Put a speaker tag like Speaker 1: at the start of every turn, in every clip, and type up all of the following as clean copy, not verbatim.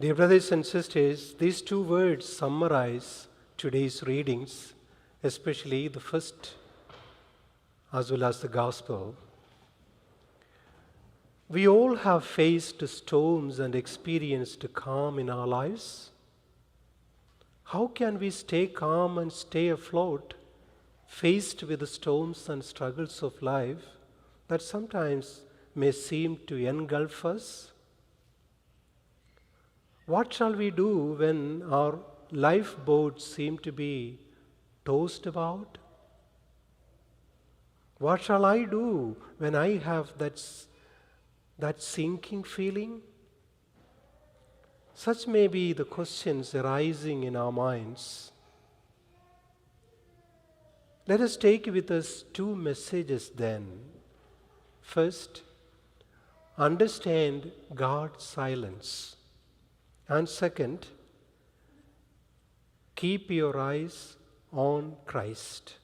Speaker 1: Dear brothers and sisters, these two words summarize today's readings, especially the first as well as the gospel. We all have faced storms and experienced calm in our lives. How can we stay calm and stay afloat, faced with the storms and struggles of life that sometimes may seem to engulf us? What shall we do when our lifeboats seem to be tossed about? What shall I do when I have that sinking feeling? Such may be the questions arising in our minds. Let us take with us two messages then. First, understand God's silence. And second, keep your eyes on Christ.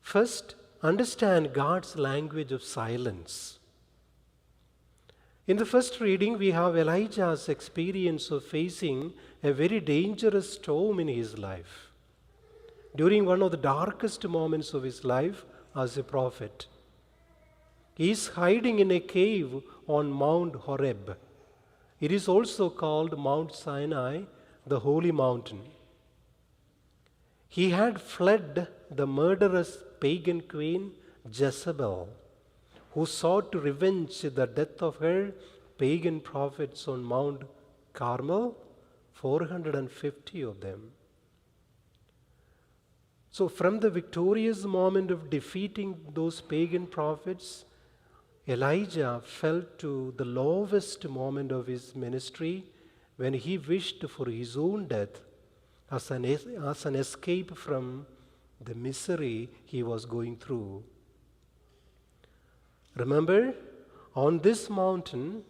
Speaker 1: First, understand God's language of silence. In the first reading, we have Elijah's experience of facing a very dangerous storm in his life, during one of the darkest moments of his life as a prophet. He is hiding in a cave on Mount Horeb. It is also called Mount Sinai, the holy mountain. He had fled the murderous pagan queen Jezebel, who sought to revenge the death of her pagan prophets on Mount Carmel, 450 of them. So from the victorious moment of defeating those pagan prophets, Elijah fell to the lowest moment of his ministry when he wished for his own death as an escape from the misery he was going through. Remember, on this mountain,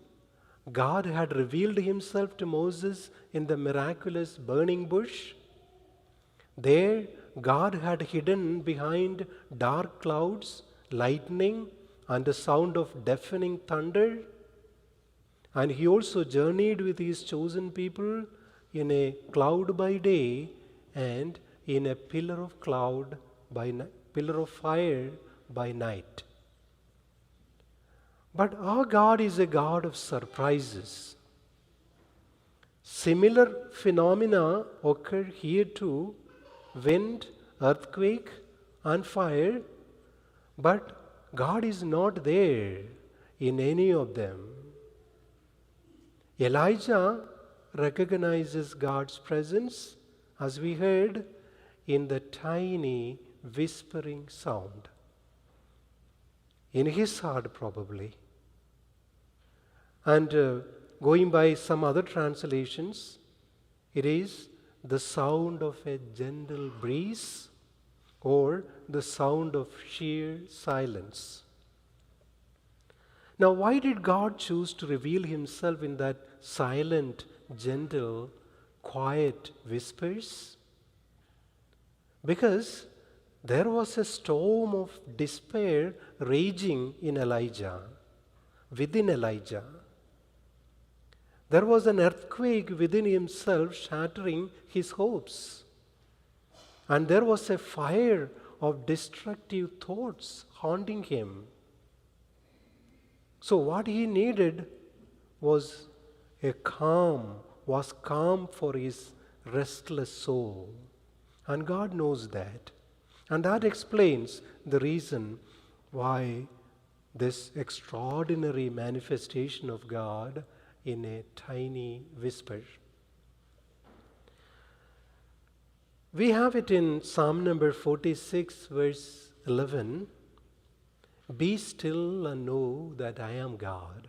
Speaker 1: God had revealed himself to Moses in the miraculous burning bush. There, God had hidden behind dark clouds, lightning, and the sound of deafening thunder. And he also journeyed with his chosen people in a cloud by day and in a pillar of fire by night. But our God is a God of surprises. Similar phenomena occur here too: wind, earthquake, and fire, but God is not there in any of them. Elijah recognizes God's presence, as we heard, in the tiny whispering sound. In his heart, probably. And going by some other translations, it is the sound of a gentle breeze or the sound of sheer silence. Now, why did God choose to reveal himself in that silent, gentle, quiet whispers? Because there was a storm of despair raging within Elijah. There was an earthquake within himself shattering his hopes. And there was a fire of destructive thoughts haunting him. So what he needed was calm for his restless soul. And God knows that. And that explains the reason why this extraordinary manifestation of God in a tiny whisper. We have it in Psalm number 46, verse 11. Be still and know that I am God.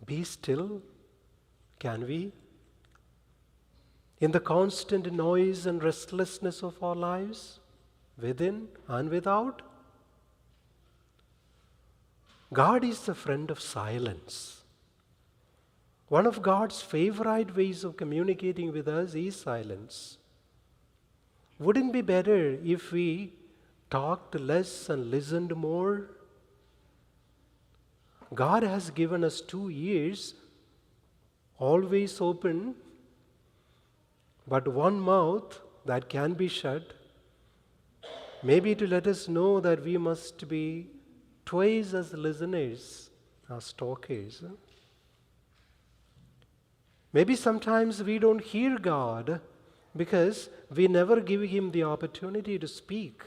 Speaker 1: Be still, can we? In the constant noise and restlessness of our lives, within and without? God is the friend of silence. One of God's favorite ways of communicating with us is silence. Wouldn't it be better if we talked less and listened more? God has given us 2 ears, always open, but one mouth that can be shut, maybe to let us know that we must be twice as listeners as talkers. Maybe sometimes we don't hear God because we never give Him the opportunity to speak.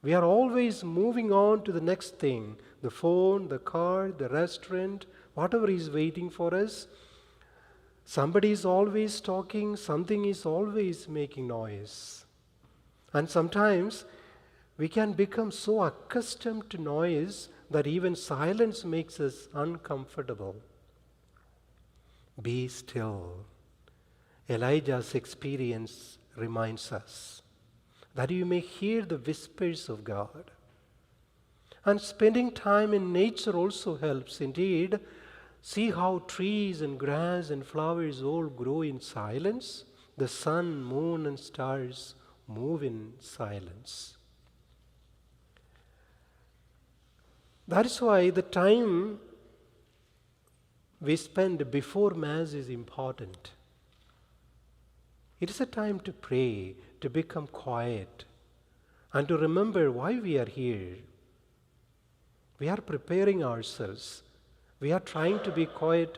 Speaker 1: We are always moving on to the next thing, the phone, the car, the restaurant, whatever is waiting for us. Somebody is always talking, something is always making noise. And sometimes we can become so accustomed to noise that even silence makes us uncomfortable. Be still. Elijah's experience reminds us that you may hear the whispers of God. And spending time in nature also helps. Indeed, see how trees and grass and flowers all grow in silence. The sun, moon, and stars move in silence. That is why the time we spend before Mass is important. It is a time to pray, to become quiet, and to remember why we are here. We are preparing ourselves. We are trying to be quiet.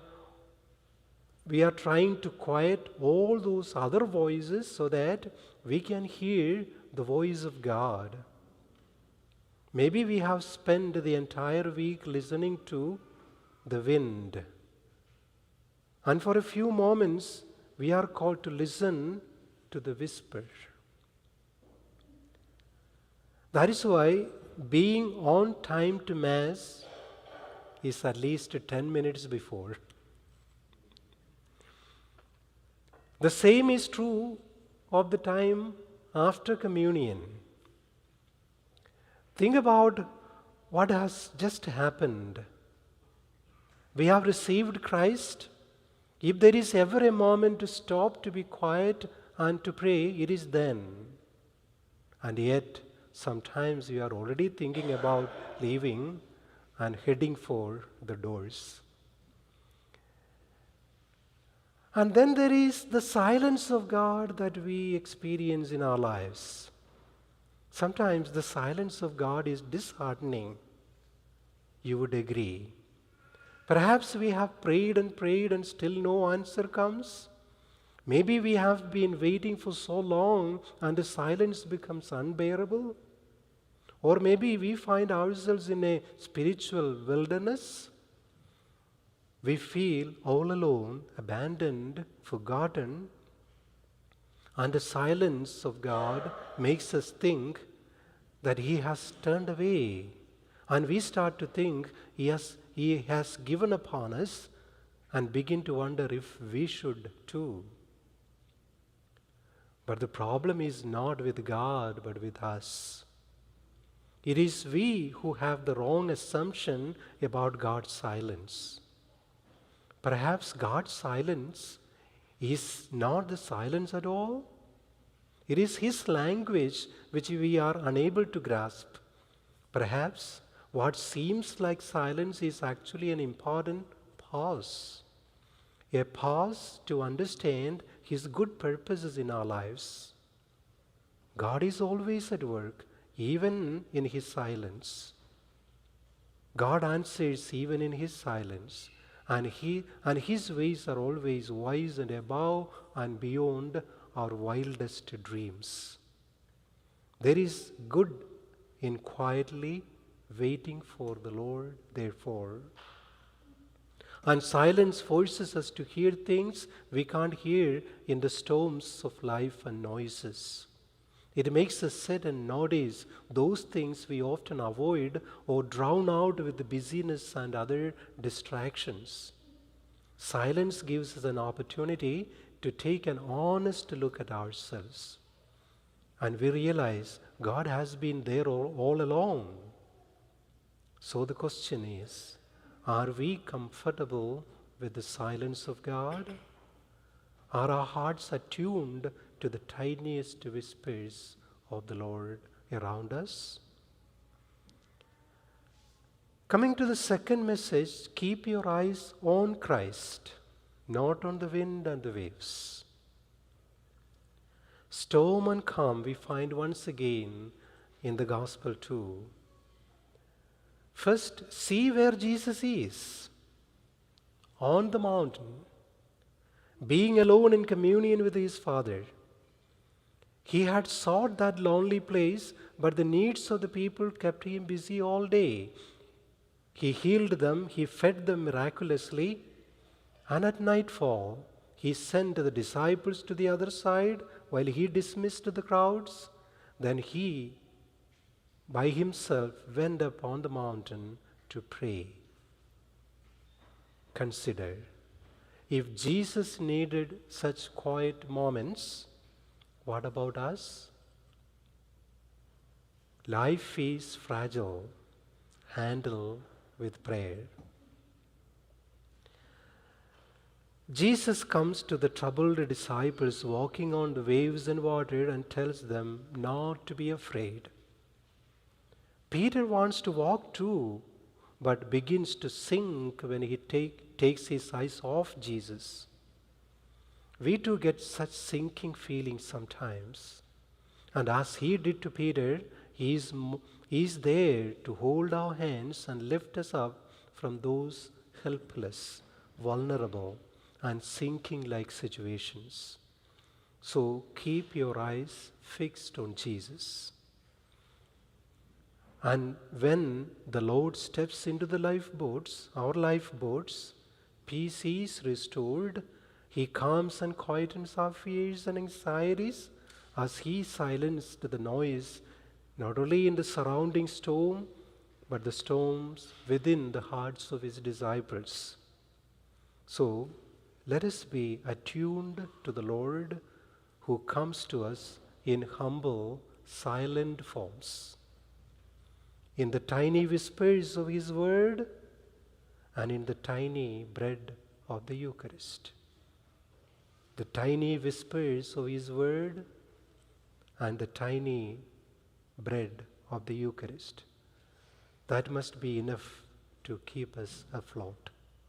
Speaker 1: We are trying to quiet all those other voices so that we can hear the voice of God. Maybe we have spent the entire week listening to the wind. And for a few moments, we are called to listen to the whisper. That is why being on time to Mass is at least 10 minutes before. The same is true of the time after communion. Think about what has just happened. We have received Christ. If there is ever a moment to stop, to be quiet, and to pray, it is then. And yet, sometimes we are already thinking about leaving and heading for the doors. And then there is the silence of God that we experience in our lives. Sometimes the silence of God is disheartening. You would agree. Perhaps we have prayed and still no answer comes. Maybe we have been waiting for so long and the silence becomes unbearable. Or maybe we find ourselves in a spiritual wilderness. We feel all alone, abandoned, forgotten. And the silence of God makes us think that He has turned away. And we start to think He has given upon us and begin to wonder if we should too. But the problem is not with God, but with us. It is we who have the wrong assumption about God's silence. Perhaps God's silence is not the silence at all. It is His language which we are unable to grasp. Perhaps what seems like silence is actually an important pause. A pause to understand His good purposes in our lives. God is always at work, even in His silence. God answers even in His silence. And His ways are always wise and above and beyond our wildest dreams. There is good in quietly waiting for the Lord, therefore. And silence forces us to hear things we can't hear in the storms of life and noises. It makes us sit and notice those things we often avoid or drown out with the busyness and other distractions. Silence gives us an opportunity to take an honest look at ourselves. And we realize God has been there all along. So the question is, are we comfortable with the silence of God? Are our hearts attuned to the tiniest whispers of the Lord around us? Coming to the second message, keep your eyes on Christ, not on the wind and the waves. Storm and calm we find once again in the gospel too. First, see where Jesus is, on the mountain, being alone in communion with his Father. He had sought that lonely place, but the needs of the people kept him busy all day. He healed them, he fed them miraculously, and at nightfall, he sent the disciples to the other side while he dismissed the crowds. Then he, by himself, went up on the mountain to pray. Consider, if Jesus needed such quiet moments, what about us? Life is fragile. Handle with prayer. Jesus comes to the troubled disciples walking on the waves and water and tells them not to be afraid. Peter wants to walk too, but begins to sink when he takes his eyes off Jesus. We too get such sinking feelings sometimes. And as he did to Peter, he is there to hold our hands and lift us up from those helpless, vulnerable, and sinking-like situations. So keep your eyes fixed on Jesus. And when the Lord steps into the lifeboats, our lifeboats, peace is restored. He calms and quietens our fears and anxieties as he silenced the noise not only in the surrounding storm, but the storms within the hearts of his disciples. So, let us be attuned to the Lord who comes to us in humble, silent forms, in the tiny whispers of his word, and in the tiny bread of the Eucharist. The tiny whispers of his word and the tiny bread of the Eucharist. That must be enough to keep us afloat.